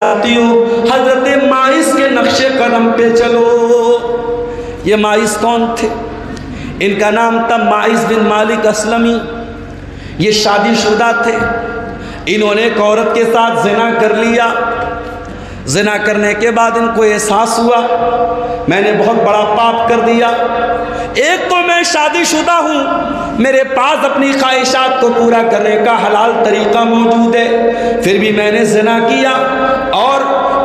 ساتھیوں حضرت ماعز کے نقش قدم پہ چلو۔ یہ ماعز کون تھے؟ ان کا نام تھا ماعز بن مالک اسلمی۔ یہ شادی شدہ تھے۔ انہوں نے ایک عورت کے ساتھ زنا کر لیا۔ زنا کرنے کے بعد ان کو احساس ہوا میں نے بہت بڑا پاپ کر دیا۔ ایک تو میں شادی شدہ ہوں، میرے پاس اپنی خواہشات کو پورا کرنے کا حلال طریقہ موجود ہے، پھر بھی میں نے زنا کیا۔ اور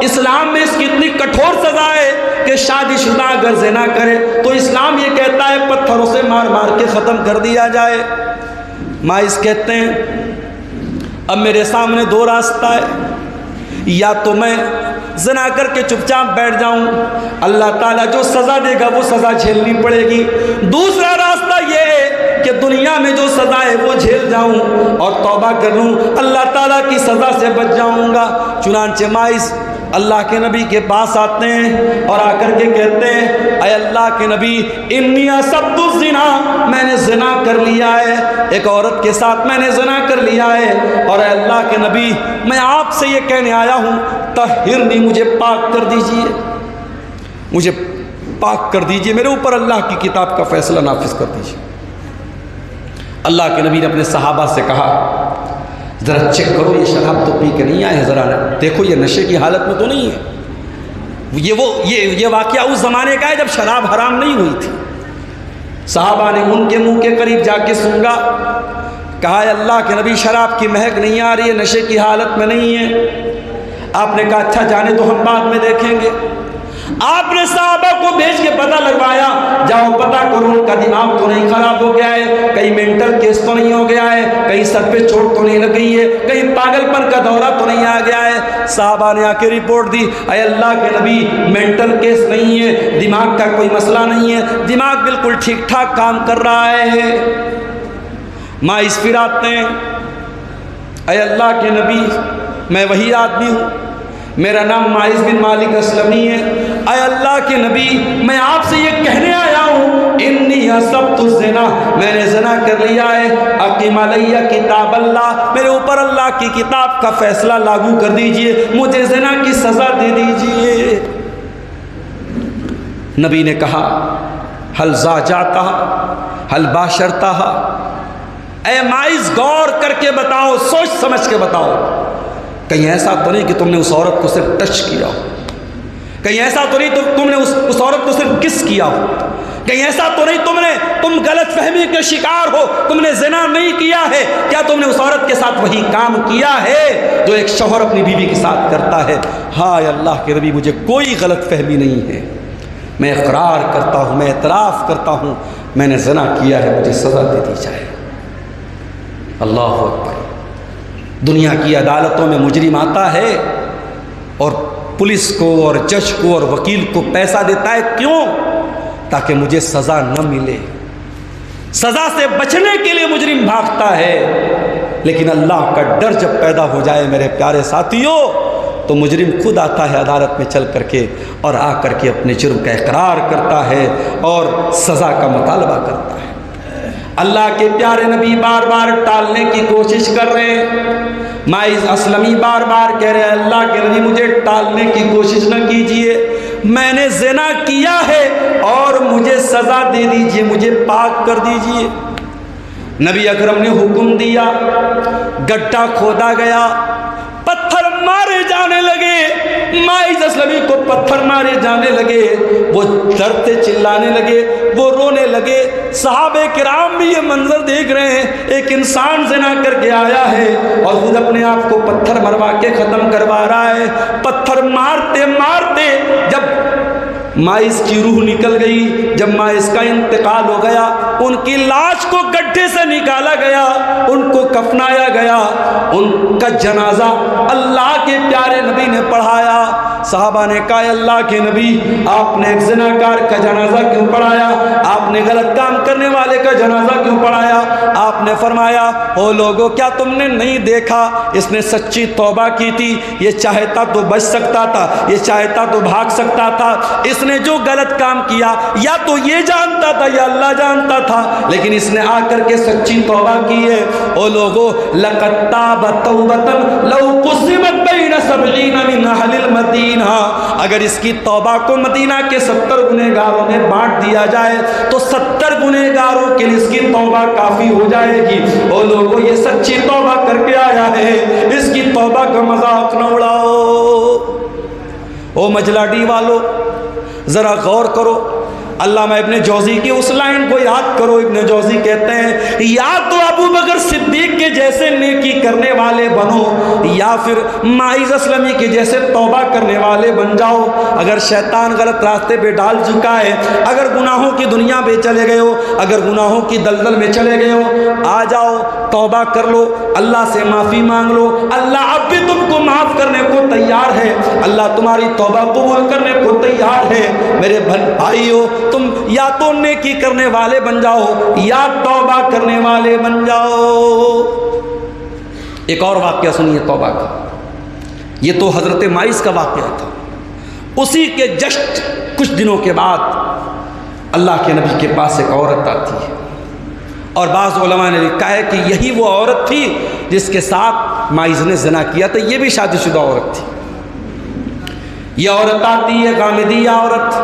اسلام میں اس کی اتنی کٹھور سزا ہے کہ شادی شدہ اگر زنا کرے تو اسلام یہ کہتا ہے پتھروں سے مار مار کے ختم کر دیا جائے۔ ماعز کہتے ہیں اب میرے سامنے دو راستہ ہے، یا تو میں زنا کر کے چپ چاپ بیٹھ جاؤں، اللہ تعالیٰ جو سزا دے گا وہ سزا جھیلنی پڑے گی، دوسرا راستہ یہ ہے کہ دنیا میں جو سزا ہے وہ جھیل جاؤں اور توبہ کر لوں، اللہ تعالیٰ کی سزا سے بچ جاؤں گا۔ چنانچہ ماعز اللہ کے نبی کے پاس آتے ہیں اور آ کر کے کہتے ہیں اے اللہ کے نبی انی اصبت الزنا، میں نے زنا کر لیا ہے، ایک عورت کے ساتھ میں نے زنا کر لیا ہے، اور اے اللہ کے نبی میں آپ سے یہ کہنے آیا ہوں طہرنی، مجھے پاک کر دیجئے، مجھے پاک کر دیجئے، میرے اوپر اللہ کی کتاب کا فیصلہ نافذ کر دیجئے۔ اللہ کے نبی نے اپنے صحابہ سے کہا ذرا چیک کرو یہ شراب تو پی کے نہیں آئے ہیں، ذرا دیکھو یہ نشے کی حالت میں تو نہیں ہے۔ یہ واقعہ اس زمانے کا ہے جب شراب حرام نہیں ہوئی تھی۔ صحابہ نے ان کے منہ کے قریب جا کے سونگا، کہا اے اللہ کے نبی شراب کی مہک نہیں آ رہی ہے، نشے کی حالت میں نہیں ہے۔ آپ نے کہا اچھا جانے تو ہم بعد میں دیکھیں گے۔ آپ نے صحابہ کو بھیج کے پتہ لگوایا، جاؤ پتہ کرو ان کا دماغ تو نہیں خراب ہو گیا ہے، کہیں مینٹل کیس تو نہیں ہو گیا ہے، کہیں سر پہ چوٹ تو نہیں لگ گئی ہے، کہیں پاگل پن کا دورہ تو نہیں آ گیا ہے۔ صحابہ نے آ کے رپورٹ دی اے اللہ کے نبی مینٹل کیس نہیں ہے، دماغ کا کوئی مسئلہ نہیں ہے، دماغ بالکل ٹھیک ٹھاک کام کر رہا ہے۔ ماعز پھر آتے ہیں اے اللہ کے نبی میں وہی آدمی ہوں، میرا نام ماعز بن مالک اسلمی ہے، اے اللہ کے نبی میں آپ سے یہ کہنے آیا ہوں انی اصبت الزنا، میں نے زنا کر لیا ہے، اقیم علیہ کتاب اللہ، میرے اوپر اللہ کی کتاب کا فیصلہ لاگو کر دیجئے، مجھے زنا کی سزا دے دیجئے۔ نبی نے کہا حل زاجاتہا حل باشرتہا، اے ماعز غور کر کے بتاؤ، سوچ سمجھ کے بتاؤ، کہیں ایسا تو نہیں کہ تم نے اس عورت کو صرف ٹچ کیا ہو، کہیں ایسا تو نہیں تم نے اس عورت کو صرف کس کیا ہو، کہیں ایسا تو نہیں تم غلط فہمی کے شکار ہو، تم نے زنا نہیں کیا ہے، کیا تم نے اس عورت کے ساتھ وہی کام کیا ہے جو ایک شوہر اپنی بیوی کے ساتھ کرتا ہے؟ ہاں اللہ کے نبی مجھے کوئی غلط فہمی نہیں ہے، میں اقرار کرتا ہوں، میں اعتراف کرتا ہوں میں نے زنا کیا ہے، مجھے سزا دے دی جائے۔ اللہ اکبر۔ دنیا کی عدالتوں میں مجرم آتا ہے اور پولیس کو اور جج کو اور وکیل کو پیسہ دیتا ہے، کیوں؟ تاکہ مجھے سزا نہ ملے، سزا سے بچنے کے لیے مجرم بھاگتا ہے، لیکن اللہ کا ڈر جب پیدا ہو جائے میرے پیارے ساتھیوں تو مجرم خود آتا ہے عدالت میں چل کر کے اور آ کر کے اپنے جرم کا اقرار کرتا ہے اور سزا کا مطالبہ کرتا ہے۔ اللہ کے پیارے نبی بار بار ٹالنے کی کوشش کر رہے ہیں، ماعز اسلمی بار بار کہہ رہے ہیں اللہ کے نبی مجھے ٹالنے کی کوشش نہ کیجئے، میں نے زنا کیا ہے اور مجھے سزا دے دیجئے، مجھے پاک کر دیجئے۔ نبی اکرم نے حکم دیا، گڈھا کھودا گیا، پتھر مارے جانے لگے، ماعز اسلمی کو پتھر مارے جانے لگے، وہ درد سے چلانے لگے، وہ رونے لگے۔ صحابہ کرام بھی یہ منظر دیکھ رہے ہیں، ایک انسان زنا کر کے آیا ہے اور خود اپنے آپ کو پتھر مروا کے ختم کروا رہا ہے۔ پتھر مارتے مارتے جب ماعز کی روح نکل گئی، جب ماعز کا انتقال ہو گیا، ان کی لاش کو گڈھے سے نکالا گیا، ان کو کفنایا گیا، ان کا جنازہ اللہ کے پیارے نبی نے پڑھایا۔ صحابہ نے کہا اللہ کے نبی آپ نے ایک زناکار کا جنازہ کیوں پڑھایا؟ آپ نے غلط کام کرنے والے کا جنازہ کیوں پڑھایا؟ آپ نے فرمایا او لوگوں کیا تم نے نہیں دیکھا اس نے سچی توبہ کی تھی، یہ چاہتا تو بچ سکتا تھا، یہ چاہتا تو بھاگ سکتا تھا، اس نے جو غلط کام کیا یا تو یہ جانتا تھا یا اللہ جانتا تھا، لیکن اس نے آ کر کے سچی توبہ کی ہے۔ او لوگوں لقد تاب توبۃ لو قسمت بین 70 من اہل المدینہ، اگر اس کی توبہ کو مدینہ کے 70 گنہگاروں میں بانٹ دیا جائے تو 70 گنہگاروں کے لیے اس کی توبہ کافی ہو جائے گی۔ او لوگوں یہ سچی توبہ کر کے آیا ہے، اس کی توبہ کا مذاق نہ اڑاؤ۔ او مجلاڈی والو ذرا غور کرو، علامہ ابن جوزی کی اس لائن کو یاد کرو۔ ابن جوزی کہتے ہیں یا تو ابو بکر صدیق کے جیسے نیکی کرنے والے بنو یا پھر ماعز اسلمی کے جیسے توبہ کرنے والے بن جاؤ۔ اگر شیطان غلط راستے پہ ڈال چکا ہے، اگر گناہوں کی دنیا پہ چلے گئے ہو، اگر گناہوں کی دلدل میں چلے گئے ہو، آ جاؤ توبہ کر لو، اللہ سے معافی مانگ لو۔ اللہ اب بھی تم کو معاف کرنے کو تیار ہے، اللہ تمہاری توبہ قبول کرنے کو تیار ہے۔ میرے بھائیو تم یا تو نیکی کرنے والے بن جاؤ یا توبہ کرنے والے بن جاؤ۔ ایک اور واقعہ سنیے توبہ کا، یہ تو حضرت ماعز کا واقعہ تھا۔ اسی کے جسٹ کچھ دنوں کے بعد اللہ کے نبی کے پاس ایک عورت آتی ہے، اور بعض علماء نے لکھا ہے کہ یہی وہ عورت تھی جس کے ساتھ ماعز نے زنا کیا تھا، یہ بھی شادی شدہ عورت تھی۔ یہ عورت آتی ہے غامدیہ عورت،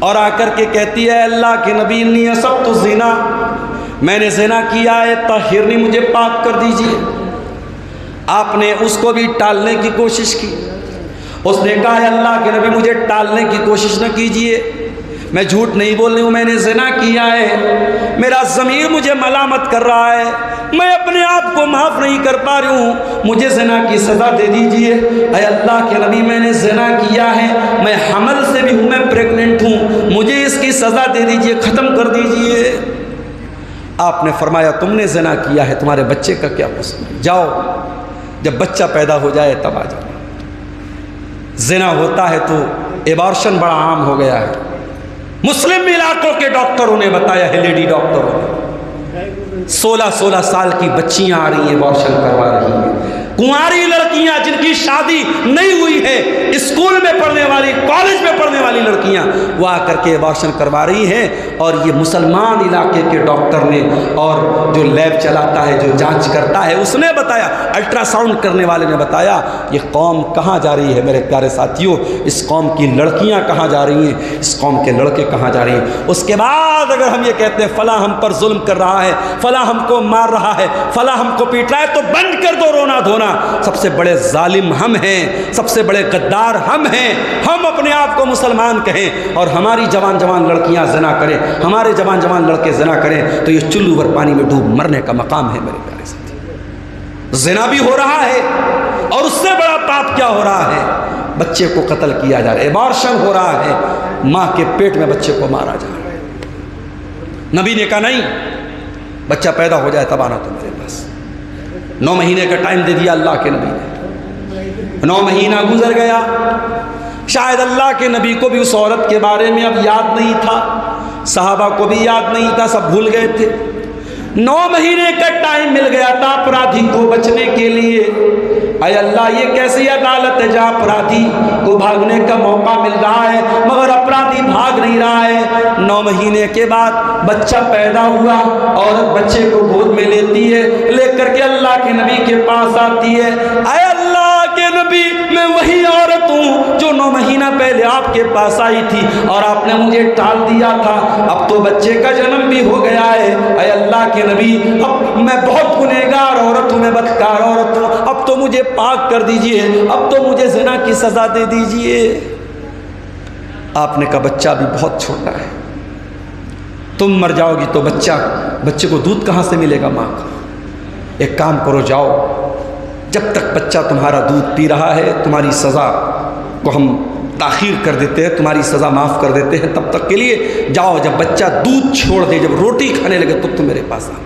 اور آ کر کے کہتی ہے اللہ کے نبی انی اصبت الزنا، میں نے زنا کیا ہے، طہرنی مجھے پاک کر دیجئے۔ آپ نے اس کو بھی ٹالنے کی کوشش کی، اس نے کہا ہے اللہ کے نبی مجھے ٹالنے کی کوشش نہ کیجئے، میں جھوٹ نہیں بول رہی ہوں، میں نے زنا کیا ہے، میرا ضمیر مجھے ملامت کر رہا ہے، میں اپنے آپ کو معاف نہیں کر پا رہی ہوں، مجھے زنا کی سزا دے دیجئے۔ اے اللہ کے نبی میں نے زنا کیا ہے، میں حمل سے بھی ہوں، میں پریگننٹ ہوں، مجھے اس کی سزا دے دیجئے، ختم کر دیجئے۔ آپ نے فرمایا تم نے زنا کیا ہے، تمہارے بچے کا کیا قصور ہے، جاؤ جب بچہ پیدا ہو جائے تب آ جانا۔ زنا ہوتا ہے تو ایبارشن بڑا عام ہو گیا ہے، مسلم علاقوں کے ڈاکٹروں نے بتایا ہے، لیڈی ڈاکٹروں نے 16 سال کی بچیاں آ رہی ہیں ایبارشن کروا رہی ہیں، کنواری لڑکیاں جن کی شادی نہیں ہوئی ہے، اسکول میں پڑھنے والی، کالج میں پڑھنے والی لڑکیاں وہ آ کر کے ایبارشن کروا رہی ہیں، اور یہ مسلمان علاقے کے ڈاکٹر نے اور جو لیب چلاتا ہے، جو جانچ کرتا ہے، اس نے بتایا، الٹرا ساؤنڈ کرنے والے نے بتایا یہ قوم کہاں جا رہی ہے میرے پیارے ساتھیوں، اس قوم کی لڑکیاں کہاں جا رہی ہیں، اس قوم کے لڑکے کہاں جا رہے ہیں۔ اس کے بعد اگر ہم یہ کہتے ہیں فلاں ہم پر ظلم کر رہا ہے، فلاں ہم کو مار رہا ہے، فلاں ہم کو پیٹ رہا ہے، تو بند کر دو رونا دھونا، سب سے بڑے ظالم ہم ہیں، سب سے بڑے غدار ہم ہیں۔ ہم اپنے آپ کو مسلمان کہیں اور ہماری جوان جوان لڑکیاں زنا کریں، ہمارے جوان جوان لڑکے زنا کریں تو یہ چلو بھر پانی میں ڈوب مرنے کا مقام ہے میرے پیارے ساتھی۔ زنا بھی ہو رہا ہے اور اس سے بڑا پاپ کیا ہو رہا ہے، بچے کو قتل کیا جا رہا ہے، ایبارشن ہو رہا ہے، ماں کے پیٹ میں بچے کو مارا جا رہا ہے۔ نبی نے کہا نہیں، بچہ پیدا ہو جائے تب آنا تو میرے پاس۔ 9 مہینے کا ٹائم دے دیا اللہ کے نبی نے، 9 مہینہ گزر گیا، شاید اللہ کے نبی کو بھی اس عورت کے بارے میں اب یاد نہیں تھا، صحابہ کو بھی یاد نہیں تھا، سب بھول گئے تھے۔ 9 مہینے کا ٹائم مل گیا تھا اپرادھی کو بچنے کے لیے۔ اے اللہ یہ کیسی عدالت ہے جہاں اپرادھی کو بھاگنے کا موقع مل رہا ہے مگر اپرادھی بھاگ نہیں رہا ہے۔ 9 مہینے کے بعد بچہ پیدا ہوا، عورت بچے کو گود میں لیتی ہے، لے کر کے اللہ کے نبی کے پاس آتی ہے۔ اے اللہ کے نبی میں وہی عورت ہوں جو 9 مہینہ پہلے آپ کے پاس آئی تھی اور آپ نے مجھے ٹال دیا تھا، اب تو بچے کا جنم بھی ہو گیا ہے۔ اے اللہ کے نبی اب میں بہت گنہگار عورت ہوں، میں بدکار عورت ہوں، اب تو مجھے پاک کر دیجئے، اب تو مجھے زنا کی سزا دے دیجئے۔ آپ نے کہا بچہ بھی بہت چھوٹا ہے، تم مر جاؤ گی تو بچے کو دودھ کہاں سے ملے گا ماں کا؟ ایک کام کرو، جاؤ جب تک بچہ تمہارا دودھ پی رہا ہے تمہاری سزا کو ہم تاخیر کر دیتے ہیں، تمہاری سزا معاف کر دیتے ہیں، تب تک کے لیے جاؤ، جب بچہ دودھ چھوڑ دے، جب روٹی کھانے لگے تب تم میرے پاس آ۔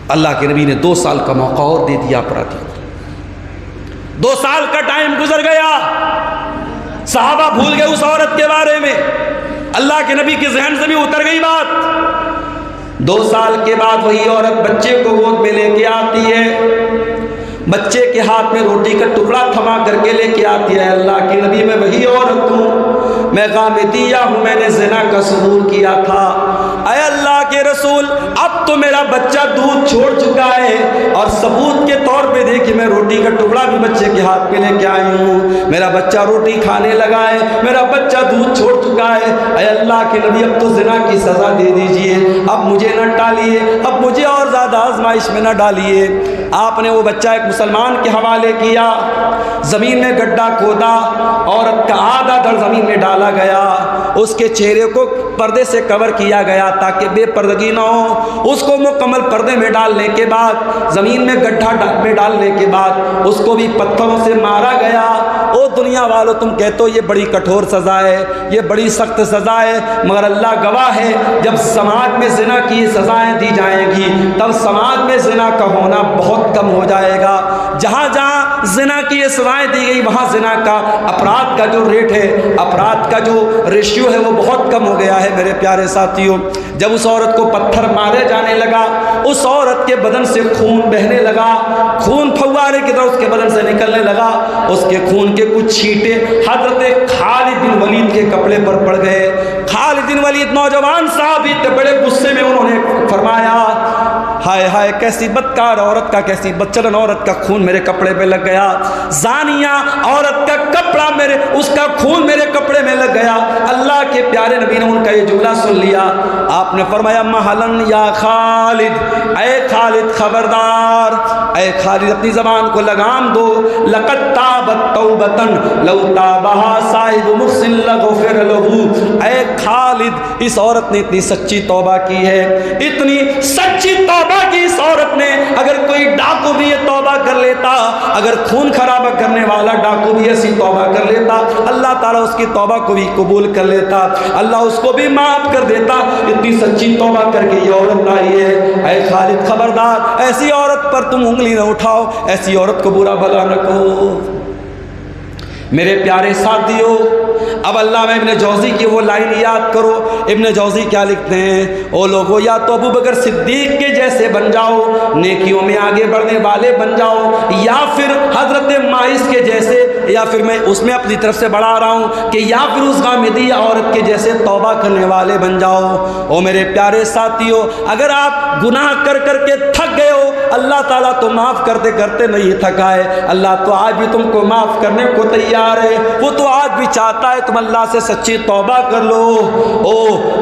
اللہ کے نبی نے 2 سال کا موقع اور دے دیا اپرادھی کو۔ 2 سال کا ٹائم گزر گیا، صحابہ بھول گئے اس عورت کے بارے میں، اللہ کے نبی کے ذہن سے بھی اتر گئی بات۔ 2 سال کے بعد وہی عورت بچے کو گود میں لے کے آتی ہے، بچے کے ہاتھ میں روٹی کا ٹکڑا تھما کر کے لے کے آتی ہے، اللہ کے نبی میں وہی عورت ہوں، میں غامدیہ ہوں، میں نے زنا کا ثبوت کیا تھا، اے اللہ کے رسول اب تو میرا بچہ دودھ چھوڑ چکا ہے، اور ثبوت کے طور پہ دیکھیں میں روٹی کا ٹکڑا بھی بچے کے ہاتھ میں لے کے آئی ہوں، میرا بچہ روٹی کھانے لگا ہے، میرا بچہ دودھ چھوڑ چکا ہے، اے اللہ کے نبی اب تو زنا کی سزا دے دیجئے، اب مجھے نہ ٹالیے، اب مجھے اور زیادہ آزمائش میں نہ ڈالیے۔ آپ نے وہ بچہ ایک مسلمان کے حوالے کیا، زمین میں گڈھا کھودا، عورت کا آدھا دھڑ زمین میں ڈالا گیا، اس کے چہرے کو پردے سے کور کیا گیا تاکہ بے پردگی نہ ہو، اس کو مکمل پردے میں ڈالنے کے بعد، زمین میں گڈھا میں ڈالنے کے بعد اس کو بھی پتھروں سے مارا گیا۔ او دنیا والو، تم کہتے ہو یہ بڑی کٹھور سزا ہے، یہ بڑی سخت سزا ہے، مگر اللہ گواہ ہے جب سماج میں زنا کی سزائیں دی جائیں گی تب سماج میں زنا کا ہونا بہت کم ہو جائے گا۔ جہاں جہاں زنا کی یہ سزائیں دی گئی وہاں زنا کا اپرادھ کا جو ریٹ ہے، اپرادھ کا جو ریشیو ہے وہ بہت کم ہو گیا ہے میرے پیارے ساتھیوں۔ جب اس عورت کو پتھر مارے جانے لگا، اس عورت کے بدن سے خون بہنے لگا، خون پھوارے کی طرح اس کے بدن سے نکلنے لگا، اس کے خون کے کچھ چھینٹے حضرت خالد بن ولید کے کپڑے پر پڑ گئے۔ خالد بن ولید نوجوان صحابی تھے، بڑے غصے میں انہوں نے فرمایا، ہائے ہائے کیسی بدکار عورت کا، کیسی بدچلن عورت کا خون میرے کپڑے پہ لگ گیا، زانیہ عورت کا کپڑا اس کا خون میرے کپڑے میں لگ گیا۔ اللہ کے پیارے نبی نے ان کا یہ جملہ سن لیا، آپ نے فرمایا مہلن یا خالد، اے خالد خبردار، اے خالد اپنی زبان کو لگام دو، لقد تابت توبتن لو تابہا صاحب محسن لغفر لہ، اے خالد اس عورت نے اتنی سچی توبہ کی ہے، اتنی سچی توبہ کی اس عورت نے، اگر کوئی ڈاکو بھی یہ توبہ کر لیتا، اگر خون خرابہ کرنے والا ڈاکو بھی ایسی توبہ کر لیتا، اللہ تعالیٰ اس کی توبہ کو بھی قبول کر لیتا، اللہ اس کو بھی معاف کر دیتا، اتنی سچی توبہ کر کے یہ عورت آئی ہے۔ اے خالد خبردار، ایسی عورت پر تم انگلی نہ اٹھاؤ، ایسی عورت کو برا بھلا نہ کہو۔ میرے پیارے ساتھیوں، اب علامہ ابن جوزی کی وہ لائن یاد کرو، ابن جوزی کیا لکھتے ہیں، او لوگو یا تو ابو بکر صدیق کے جیسے بن جاؤ، نیکیوں میں آگے بڑھنے والے بن جاؤ، یا پھر حضرت ماعز کے جیسے، یا پھر میں اس میں اپنی طرف سے بڑھا رہا ہوں کہ یا پھر اس غامدی عورت کے جیسے توبہ کرنے والے بن جاؤ۔ او میرے پیارے ساتھیوں، اگر آپ گناہ کر کر کے تھک گئے ہو، اللہ تعالیٰ تو معاف کرتے کرتے نہیں تھکا ہے، اللہ تو آج بھی تم کو معاف کرنے کو تیار ہے، وہ تو آج بھی چاہتا ہے تم اللہ سے سچی توبہ کر لو۔ او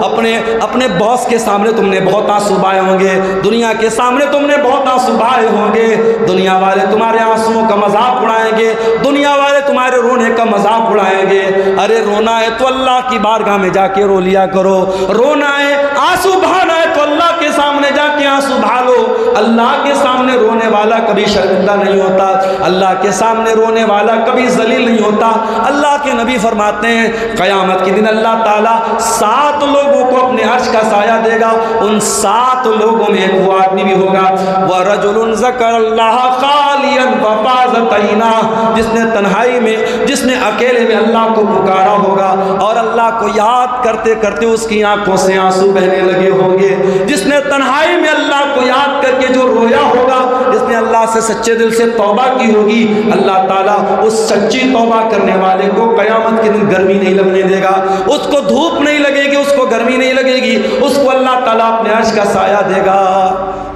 اپنے باس کے سامنے تم نے بہت آنسو بہائے ہوں گے، دنیا کے سامنے تم نے بہت آنسو بہائے ہوں گے، دنیا والے تمہارے آنسوؤں کا مذاق اڑائیں گے، دنیا والے تمہارے رونے کا مذاق اڑائیں گے۔ ارے رونا ہے تو اللہ کی بارگاہ میں جا کے رو لیا کرو، رونا ہے آنسو بہانا ہے تو اللہ کے سامنے جا کے آنسو بہا لو۔ اللہ کے سامنے رونے والا کبھی شرمندہ نہیں ہوتا، اللہ کے سامنے رونے والا کبھی ذلیل نہیں ہوتا۔ اللہ کے نبی فرماتے ہیں قیامت کے دن اللہ تعالیٰ 7 لوگوں کو اپنے عرش کا سایہ دے گا، ان 7 لوگوں میں ایک وہ آدمی بھی ہوگا، وَرَجُلٌ ذَكَرَ اللَّهَ خَالِيًا فَفَاضَتْ عَيْنَاهُ، جس نے تنہائی میں، جس نے اکیلے میں اللہ کو پکارا ہوگا اور اللہ کو یاد کرتے کرتے اس کی آنکھوں سے آنسو بہنے لگے ہوں گے، جس نے تنہائی میں اللہ کو یاد کر کے جو رویا ہوگا، جس نے اللہ سے سچے دل سے توبہ کی ہوگی، اللہ تعالیٰ اس سچی توبہ کرنے والے کو قیامت کے دن گرمی نہیں لگنے دے گا، اس کو دھوپ نہیں لگے گی، اس کو گرمی نہیں لگے گی، اس کو اللہ تعالیٰ اپنے عرش کا سایہ دے گا۔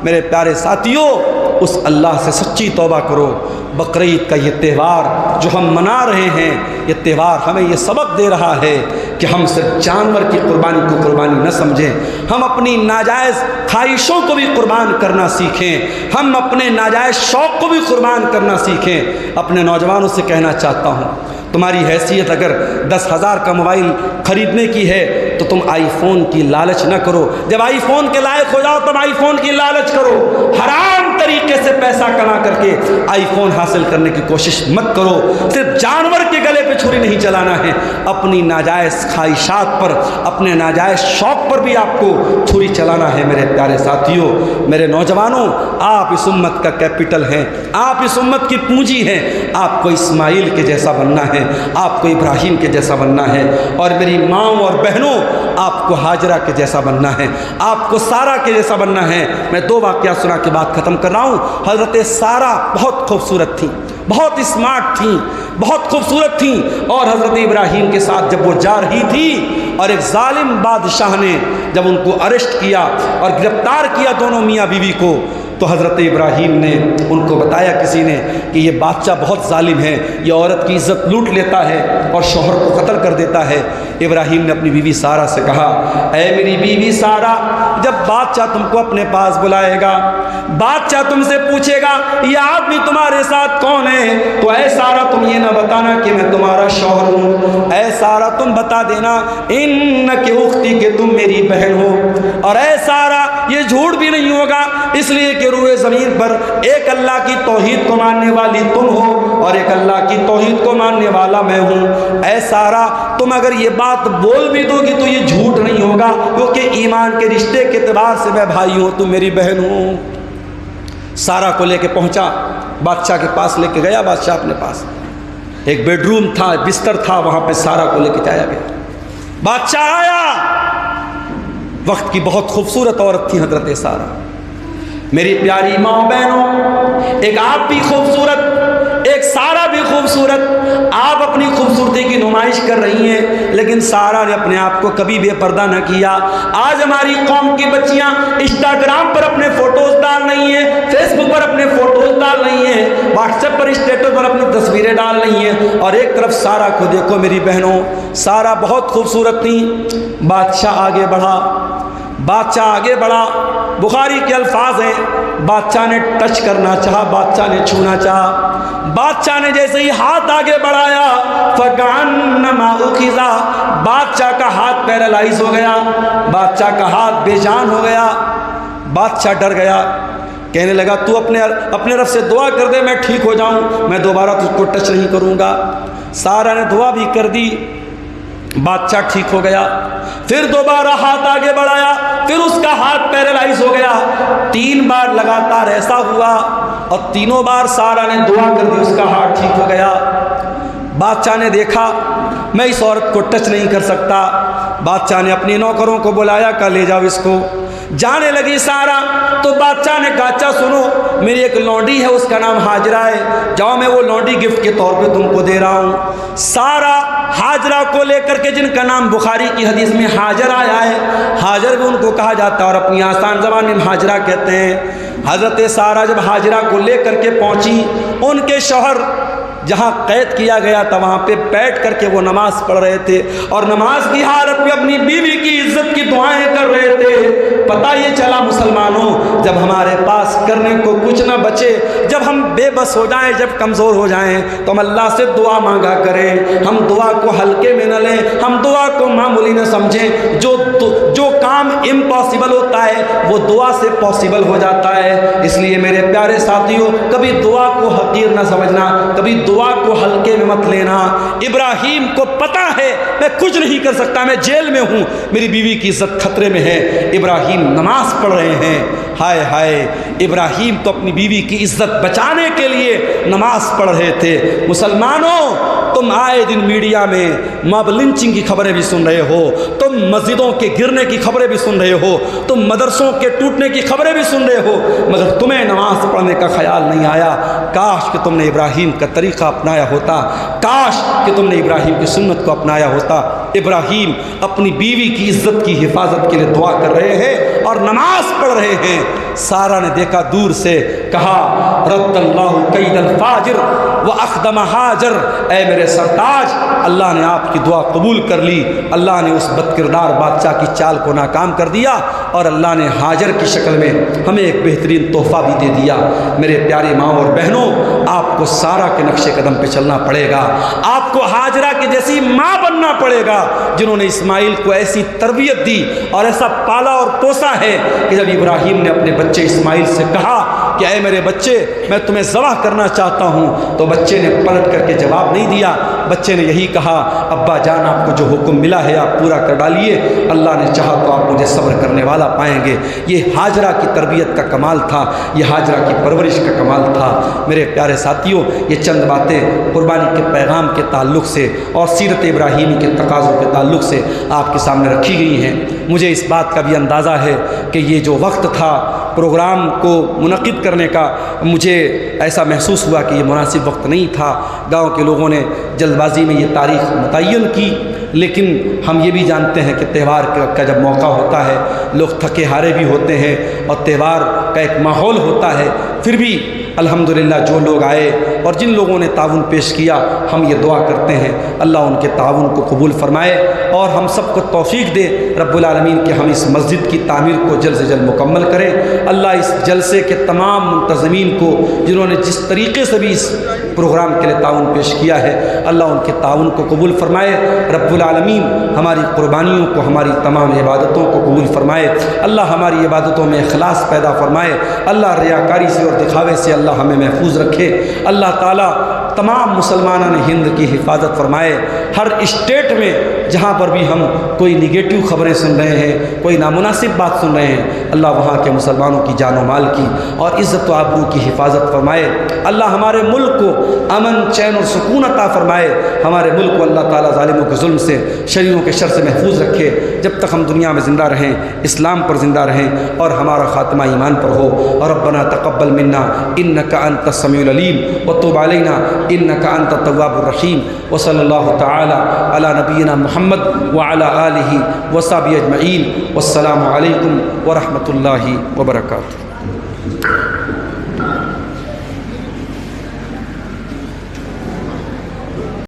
میرے پیارے ساتھیوں، اس اللہ سے سچی توبہ کرو۔ بقرعید کا یہ تہوار جو ہم منا رہے ہیں، یہ تہوار ہمیں یہ سبق دے رہا ہے کہ ہم صرف جانور کی قربانی کو قربانی نہ سمجھیں، ہم اپنی ناجائز خواہشوں کو بھی قربان کرنا سیکھیں، ہم اپنے ناجائز شوق کو بھی قربان کرنا سیکھیں۔ اپنے نوجوانوں سے کہنا چاہتا ہوں، تمہاری حیثیت اگر 10,000 کا موبائل خریدنے کی ہے تو تم آئی فون کی لالچ نہ کرو، جب آئی فون کے لائق ہو جاؤ تب آئی فون کی لالچ کرو، حرام طریقے سے پیسہ کما کر کے آئی فون حاصل کرنے کی کوشش مت کرو، صرف جانور کے گلے پہ چھری نہیں چلانا ہے، اپنی ناجائز خواہشات پر، اپنے ناجائز شوق پر بھی آپ کو چھری چلانا ہے۔ میرے پیارے ساتھیوں، میرے نوجوانوں، آپ اس امت کا کیپٹل ہیں، آپ اس امت کی پونجی ہیں، آپ کو اسماعیل کے جیسا بننا ہے، آپ کو ابراہیم کے جیسا بننا ہے، اور میری ماں اور بہنوں آپ کو ہاجرہ کے جیسا بننا ہے، آپ کو سارہ کے جیسا بننا ہے۔ میں 2 واقعہ سنا کے بعد ختم کر رہا ہوں۔ حضرت سارہ بہت خوبصورت تھیں، بہت اسمارٹ تھیں، بہت خوبصورت تھیں، اور حضرت ابراہیم کے ساتھ جب وہ جا رہی تھی اور ایک ظالم بادشاہ نے جب ان کو اریسٹ کیا اور گرفتار کیا دونوں میاں بیوی کو، تو حضرت ابراہیم نے ان کو بتایا کسی نے کہ یہ بادشاہ بہت ظالم ہے، یہ عورت کی عزت لوٹ لیتا ہے اور شوہر کو قتل کر دیتا ہے۔ ابراہیم نے اپنی بیوی سارہ سے کہا، اے میری بیوی سارہ، جب بادشاہ تم کو اپنے پاس بلائے گا، بادشاہ تم سے پوچھے گا یہ آدمی تمہارے ساتھ کون ہے، تو اے سارہ تم یہ نہ بتانا کہ میں تمہارا شوہر ہوں، اے سارہ تم بتا دینا انک اختی کہ تم میری بہن ہو، اور اے سارہ یہ جھوٹ بھی نہیں ہوگا اس لیے کہ روئے زمین پر ایک اللہ کی توحید کو ماننے والی تم ہو اور ایک اللہ کی توحید کو ماننے والا میں ہوں۔ اے سارہ تم اگر یہ بات بول بھی دو گی تو یہ جھوٹ نہیں ہوگا، کیونکہ ایمان کے رشتے کے اعتبار سے میں بھائی ہوں، تم میری بہن ہوں۔ سارہ کو لے کے پہنچا، بادشاہ کے پاس لے کے گیا، بادشاہ اپنے پاس ایک بیڈ روم تھا، بستر تھا، وہاں پہ سارہ کو لے کے جایا گیا۔ بادشاہ آیا، وقت کی بہت خوبصورت عورت تھی حضرت سارہ۔ میری پیاری ماں بہنوں، ایک آپ بھی خوبصورت، ایک سارہ بھی خوبصورت، آپ اپنی خوبصورتی کی نمائش کر رہی ہیں، لیکن سارہ نے اپنے آپ کو کبھی بے پردہ نہ کیا۔ آج ہماری قوم کی بچیاں انسٹاگرام پر اپنے فوٹوز ڈال رہی ہیں، فیس بک پر اپنے فوٹوز ڈال رہی ہیں، واٹس ایپ پر اسٹیٹس پر اپنی تصویریں ڈال رہی ہیں، اور ایک طرف سارہ کو دیکھو میری بہنوں، سارہ بہت خوبصورت تھیں۔ بادشاہ آگے بڑھا، بادشاہ آگے بڑھا، بخاری کے الفاظ ہیں، بادشاہ نے ٹچ کرنا چاہا، بادشاہ نے چھونا چاہا، بادشاہ نے جیسے ہی ہاتھ آگے بڑھایا فَكَأَنَّمَا أُخِذَ، بادشاہ کا ہاتھ پیرالائز ہو گیا، بادشاہ کا ہاتھ بے جان ہو گیا۔ بادشاہ ڈر گیا، کہنے لگا تو اپنے رب سے دعا کر دے میں ٹھیک ہو جاؤں، میں دوبارہ تجھ کو ٹچ نہیں کروں گا۔ سارہ نے دعا بھی کر دی، بادشاہ ٹھیک ہو گیا۔ پھر دوبارہ ہاتھ آگے بڑھایا، پھر اس کا ہاتھ پیرالائز ہو گیا۔ 3 بار لگاتار ایسا ہوا، اور تینوں بار سارہ نے دعا کر دی، اس کا ہاتھ ٹھیک ہو گیا۔ بادشاہ نے دیکھا میں اس عورت کو ٹچ نہیں کر سکتا، بادشاہ نے اپنے نوکروں کو بلایا، کہا لے جاؤ اس کو۔ جانے لگی سارہ تو بادشاہ نے کہا اچھا سنو، میری ایک لونڈی ہے، اس کا نام ہاجرہ ہے، جاؤ میں وہ لونڈی گفٹ کے طور پہ تم کو دے رہا ہوں۔ سارہ ہاجرہ کو لے کر کے، جن کا نام بخاری کی حدیث میں ہاجر آیا ہے، ہاجر بھی ان کو کہا جاتا ہے اور اپنی آسان زبان میں ہاجرہ کہتے ہیں۔ حضرت سارہ جب ہاجرہ کو لے کر کے پہنچی، ان کے شوہر جہاں قید کیا گیا تھا وہاں پہ بیٹھ کر کے وہ نماز پڑھ رہے تھے، اور نماز کی حالت میں اپنی بیوی کی عزت کی دعائیں کر رہے تھے۔ پتہ یہ چلا مسلمانوں، جب ہمارے پاس کرنے کو کچھ نہ بچے، جب ہم بے بس ہو جائیں، جب کمزور ہو جائیں، تو ہم اللہ سے دعا مانگا کریں۔ ہم دعا کو ہلکے میں نہ لیں، ہم دعا کو معمولی نہ سمجھیں۔ جو کام امپاسبل ہوتا ہے وہ دعا سے پاسبل ہو جاتا ہے۔ اس لیے میرے پیارے ساتھیوں، کبھی دعا کو حقیر نہ سمجھنا، کبھی دعا کو ہلکے میں مت لینا۔ ابراہیم کو پتا ہے میں کچھ نہیں کر سکتا، میں جیل میں ہوں، میری بیوی کی عزت خطرے میں ہے، ابراہیم نماز پڑھ رہے ہیں۔ ہائے ہائے، ابراہیم تو اپنی بیوی کی عزت بچانے کے لیے نماز پڑھ رہے تھے۔ مسلمانوں، تم آئے دن میڈیا میں ماب لنچنگ کی خبریں بھی سن رہے ہو، تم مسجدوں کے گرنے کی خبریں بھی سن رہے ہو، تم مدرسوں کے ٹوٹنے کی خبریں بھی سن رہے ہو، مگر تمہیں نماز پڑھنے کا خیال نہیں آیا۔ کاش کہ تم نے ابراہیم کا طریقہ اپنایا ہوتا، کاش کہ تم نے ابراہیم کی سنت کو اپنایا ہوتا۔ ابراہیم اپنی بیوی کی عزت کی حفاظت کے لیے دعا کر رہے ہیں اور نماز پڑھ رہے ہیں۔ سارہ نے دیکھا دور سے، کہا رد اللہ کید الفاجر واخدم ہاجر، اے میرے سرتاج، اللہ نے آپ کی دعا قبول کر لی، اللہ نے اس بد کردار بادشاہ کی چال کو ناکام کر دیا، اور اللہ نے ہاجر کی شکل میں ہمیں ایک بہترین تحفہ بھی دے دیا۔ میرے پیارے ماں اور بہنوں، آپ کو سارہ کے نقش قدم پہ چلنا پڑے گا، آپ کو ہاجرہ کی جیسی ماں بننا پڑے گا، جنہوں نے اسماعیل کو ایسی تربیت دی اور ایسا پالا اور پوسا ہے کہ جب ابراہیم نے اپنے بچے اسماعیل سے کہا کہ اے میرے بچے میں تمہیں ذبح کرنا چاہتا ہوں، تو بچے نے پلٹ کر کے جواب نہیں دیا، بچے نے یہی کہا ابا جان آپ کو جو حکم ملا ہے آپ پورا کر ڈالیے، اللہ نے چاہا تو آپ مجھے صبر کرنے والا پائیں گے۔ یہ ہاجرہ کی تربیت کا کمال تھا، یہ ہاجرہ کی پرورش کا کمال تھا۔ میرے پیارے ساتھیوں، یہ چند باتیں قربانی کے پیغام کے تعلق سے اور سیرت ابراہیمی کے تقاضوں کے تعلق سے آپ کے سامنے رکھی گئی ہیں۔ مجھے اس بات کا بھی اندازہ ہے کہ یہ جو وقت تھا پروگرام کو منعقد کرنے کا، مجھے ایسا محسوس ہوا کہ یہ مناسب وقت نہیں تھا۔ گاؤں کے لوگوں نے جلد بازی میں یہ تاریخ متعین کی، لیکن ہم یہ بھی جانتے ہیں کہ تہوار کا جب موقع ہوتا ہے لوگ تھکے ہارے بھی ہوتے ہیں اور تہوار کا ایک ماحول ہوتا ہے، پھر بھی الحمدللہ جو لوگ آئے اور جن لوگوں نے تعاون پیش کیا، ہم یہ دعا کرتے ہیں اللہ ان کے تعاون کو قبول فرمائے اور ہم سب کو توفیق دے رب العالمین کہ ہم اس مسجد کی تعمیر کو جلد سے جلد مکمل کریں۔ اللہ اس جلسے کے تمام منتظمین کو جنہوں نے جس طریقے سے بھی اس پروگرام کے لیے تعاون پیش کیا ہے، اللہ ان کے تعاون کو قبول فرمائے۔ رب العالمین ہماری قربانیوں کو، ہماری تمام عبادتوں کو قبول فرمائے۔ اللہ ہماری عبادتوں میں اخلاص پیدا فرمائے۔ اللہ ریاکاری سے اور دکھاوے سے اللہ ہمیں محفوظ رکھے۔ اللہ تعالیٰ تمام مسلمانان ہند کی حفاظت فرمائے۔ ہر اسٹیٹ میں جہاں پر بھی ہم کوئی نگیٹو خبریں سن رہے ہیں، کوئی نامناسب بات سن رہے ہیں، اللہ وہاں کے مسلمانوں کی جان و مال کی اور عزت و آبرو کی حفاظت فرمائے۔ اللہ ہمارے ملک کو امن، چین اور سکون عطا فرمائے۔ ہمارے ملک کو اللہ تعالیٰ ظالموں کے ظلم سے، شریروں کے شر سے محفوظ رکھے۔ جب تک ہم دنیا میں زندہ رہیں اسلام پر زندہ رہیں اور ہمارا خاتمہ ایمان پر ہو۔ اور ربنا تقبل منا انک انت السمیع العلیم وتب علینا انک انت التواب الرحیم، وصلی اللہ تعالی علی نبینا محمد وعلی آلہ وصحبہ اجمعین، والسلام علیکم ورحمۃ اللہ وبرکاتہ۔